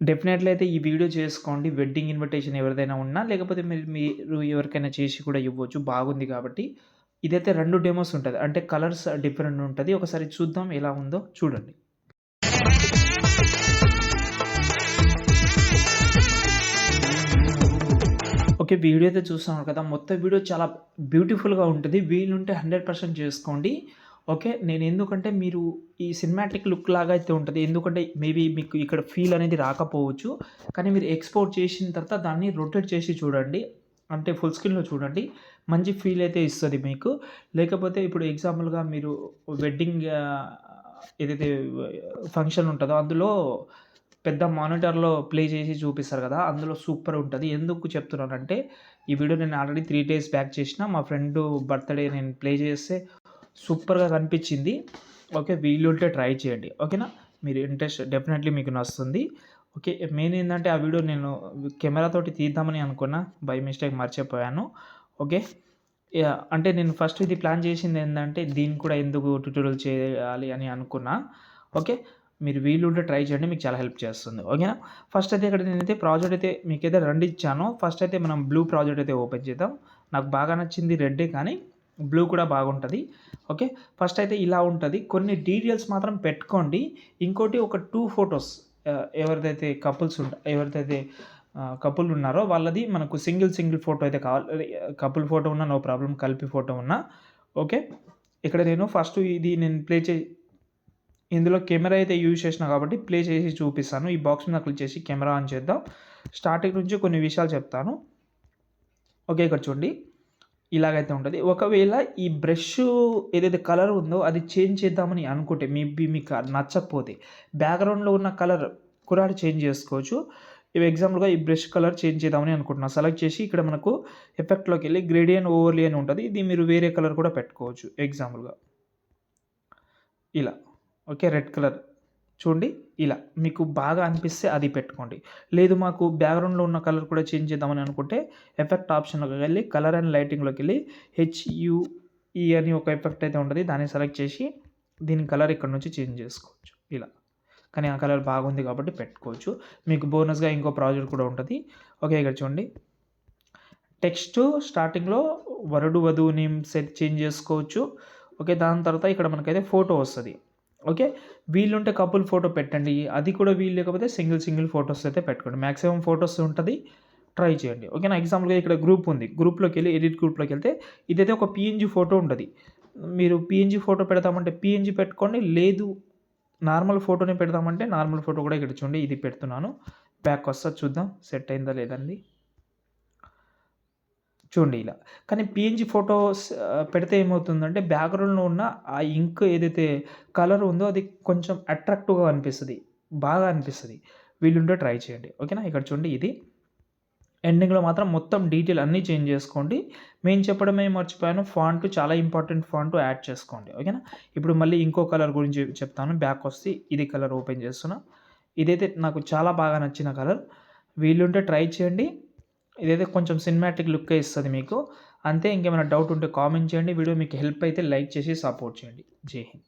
Definitely అయితే ఈ video చేసుకోండి. వెడ్డింగ్ ఇన్విటేషన్ ఎవరిదైనా ఉన్నా, లేకపోతే మీరు ఎవరికైనా చేసి కూడా ఇవ్వచ్చు. బాగుంది కాబట్టి. ఇదైతే 2 డెమోస్ ఉంటది. అంటే కలర్స్ డిఫరెంట్ ఉంటది. ఒకసారి చూద్దాం ఎలా ఉందో చూడండి. ఓకే. వీడియో అయితే చూస్తున్నారు కదా! మొత్తం వీడియో చాలా బ్యూటిఫుల్‌గా ఉంటది. వీలుంటే 100% చేసుకోండి. ఓకే. నేనెందుకంటే మీరు ఈ సినిమాటిక్ లుక్ లాగా అయితే ఉంటది. ఎందుకంటే మేబీ మీకు ఇక్కడ ఫీల్ అనేది రాకపోవచ్చు. కానీ మీరు ఎక్స్‌పోర్ట్ చేసిన తర్వాత దాన్ని రొటేట్ చేసి చూడండి. అంటే ఫుల్ స్క్రీన్‌లో చూడండి. మంచి ఫీల్ అయితే ఇస్తది మీకు. లేకపోతే ఇప్పుడు ఎగ్జాంపుల్‌గా మీరు వెడ్డింగ్ ఏదైతే ఫంక్షన్ ఉంటదో అందులో పెద్ద మానిటర్‌లో ప్లే చేసి చూపిస్తారు కదా! అందులో సూపర్ ఉంటది. ఎందుకు చెప్తున్నానంటే ఈ వీడియో నేను ఆల్రెడీ 3 డేస్ బ్యాక్ చేసిన. మా ఫ్రెండ్ బర్త్‌డే నేను ప్లే చేస్తే సూపర్‌గా కనిపించింది. ఓకే. వీలుంటే ట్రై చేయండి. ఓకేనా? మీరు ఇంట్రెస్ట్ డెఫినెట్‌లీ మీకు నచ్చుతుంది. ఓకే. మెయిన్ ఏందంటే ఆ వీడియో నేను కెమెరాతోటి తీద్దామని అనుకున్నా. బై మిస్టేక్ మర్చిపోయాను. ఓకే. యాహ్! అంటే నేను ఫస్ట్ ఇది ప్లాన్ చేసింది ఏందంటే దీన్ని కూడా ఎందుకు ట్యుటోరియల్ చేయాలి అని అనుకున్నా. ఓకే. మీరు వీలుంటే ట్రై చేయండి. మీకు చాలా హెల్ప్ చేస్తుంది. ఓకేనా? ఫస్ట్ అయితే ఇక్కడ నేనైతే ప్రాజెక్ట్ అయితే మీకైతే 2 ఇచ్చాను. ఫస్ట్ అయితే మనం బ్లూ ప్రాజెక్ట్ అయితే ఓపెన్ చేద్దాం. నాకు బాగా నచ్చింది రెడ్డే కానీ బ్లూ కూడా బాగుంటది. ఓకే. ఫస్ట్ అయితే ఇలా ఉంటది. కొన్ని డీటెయిల్స్ మాత్రం పెట్టుకోండి. ఇంకోటి ఒక 2 ఫోటోస్ ఎవరిదైతే ఎవరిదైతే కపుల్ ఉన్నారో వాళ్ళది మనకు సింగిల్ ఫోటో అయితే కావాలి. కపుల్ ఫోటో ఉన్నా నో ప్రాబ్లమ్. కలిపి ఫోటో ఉన్నా ఓకే. ఇక్కడ నేను ఫస్ట్ ఇది నేను ప్లే చే ఇందులో కెమెరా అయితే యూజ్ చేసినా కాబట్టి ప్లే చేసి చూపిస్తాను. ఈ బాక్స్ మీద క్లిక్ చేసి కెమెరా ఆన్ చేద్దాం. స్టార్టింగ్ నుంచి కొన్ని విషయాలు చెప్తాను. ఓకే. ఇక్కడ చూడండి. ఇలాగైతే ఉంటది. ఒకవేళ ఈ బ్రష్ ఏదైతే కలర్ ఉందో అది చేంజ్ చేద్దామని అనుకుంటే మేబీ మీకు నచ్చకపోతే బ్యాక్‌గ్రౌండ్‌లో ఉన్న కలర్ కూడా చేంజ్ చేసుకోవచ్చు. ఎగ్జాంపుల్‌గా ఈ బ్రష్ కలర్ చేంజ్ చేద్దామని అనుకుంటున్నా. సెలెక్ట్ చేసి ఇక్కడ మనకు ఎఫెక్ట్‌లోకెళ్ళి గ్రేడియన్ ఓవర్‌లే అని ఉంటది. ఇది మీరు వేరే కలర్ కూడా పెట్టుకోవచ్చు. ఎగ్జాంపుల్‌గా ఇలా. ఓకే. రెడ్ కలర్ చూడండి ఇలా. మీకు బాగా అనిపిస్తే అది పెట్టుకోండి. లేదు మాకు బ్యాక్‌గ్రౌండ్‌లో ఉన్న కలర్ కూడా చేంజ్ చేద్దామని అనుకుంటే ఎఫెక్ట్ ఆప్షన్‌లోకి వెళ్ళి కలర్ అండ్ లైటింగ్‌లోకెళ్ళి హెచ్‌యుఈ అని ఒక ఎఫెక్ట్ అయితే ఉంటది. దాన్ని సెలెక్ట్ చేసి దీని కలర్ ఇక్కడ నుంచి చేంజ్ చేసుకోవచ్చు ఇలా. కానీ ఆ కలర్ బాగుంది కాబట్టి పెట్టుకోవచ్చు. మీకు బోనస్‌గా ఇంకో ప్రాజెక్ట్ కూడా ఉంటది. ఓకే. ఇక్కడ చూడండి. టెక్స్ట్ స్టార్టింగ్‌లో వరుడు, వధువు నేమ్స్ అయితే చేంజ్ చేసుకోవచ్చు. ఓకే. దాని తర్వాత ఇక్కడ మనకైతే ఫోటో వస్తది. ఓకే. వీలుంటే కపుల్ ఫోటో పెట్టండి. అది కూడా వీలు లేకపోతే సింగిల్ ఫోటోస్ అయితే పెట్టుకోండి. మాక్సిమం ఫోటోస్ ఉంటది. ట్రై చేయండి. ఓకేనా? ఎగ్జాంపుల్‌గా ఇక్కడ గ్రూప్ ఉంది. గ్రూప్‌లోకెళ్ళి ఎడిట్ గ్రూప్‌లోకెళ్తే ఇదైతే ఒక పీఎన్‌జీ ఫోటో ఉంటది. మీరు పీఎన్‌జీ ఫోటో పెడతామంటే పీఎన్‌జీ పెట్టుకోండి. లేదు నార్మల్ ఫోటోనే పెడదామంటే నార్మల్ ఫోటో కూడా ఇక్కడ చూడండి ఇది పెడుతున్నాను. బ్యాక్ వస్తా చూద్దాం సెట్ అయిందా లేదండి. చూడండి ఇలా. కానీ పీఎన్‌జీ ఫోటోస్ పెడితే ఏమవుతుందంటే బ్యాక్‌గ్రౌండ్‌లో ఉన్న ఆ ఇంక్ ఏదైతే కలర్ ఉందో అది కొంచెం అట్రాక్టివ్‌గా అనిపిస్తది. బాగా అనిపిస్తది. వీలుంటే ట్రై చేయండి. ఓకేనా? ఇక్కడ చూడండి ఇది. ఎండింగ్‌లో మాత్రం మొత్తం డీటెయిల్ అన్నీ చేంజ్ చేసుకోండి. నేను చెప్పడమే మర్చిపోయాను. ఫాంట్ చాలా ఇంపార్టెంట్ ఫాంట్ యాడ్ చేసుకోండి. ఓకేనా? ఇప్పుడు మళ్ళీ ఇంకో కలర్ గురించి చెప్తాను. బ్యాక్ వస్తే ఇది కలర్ ఓపెన్ చేస్తున్నా. ఇదైతే నాకు చాలా బాగా నచ్చిన కలర్. వీలుంటే ట్రై చేయండి. ఇదైతే కొంచెం సినిమాటిక్ లుక్కే ఇస్తది మీకు. అంతే ఇంకేమైనా డౌట్ ఉంటే కామెంట్ చేయండి. వీడియో మీకు హెల్ప్ అయితే లైక్ చేసి సపోర్ట్ చేయండి. జై హింద్.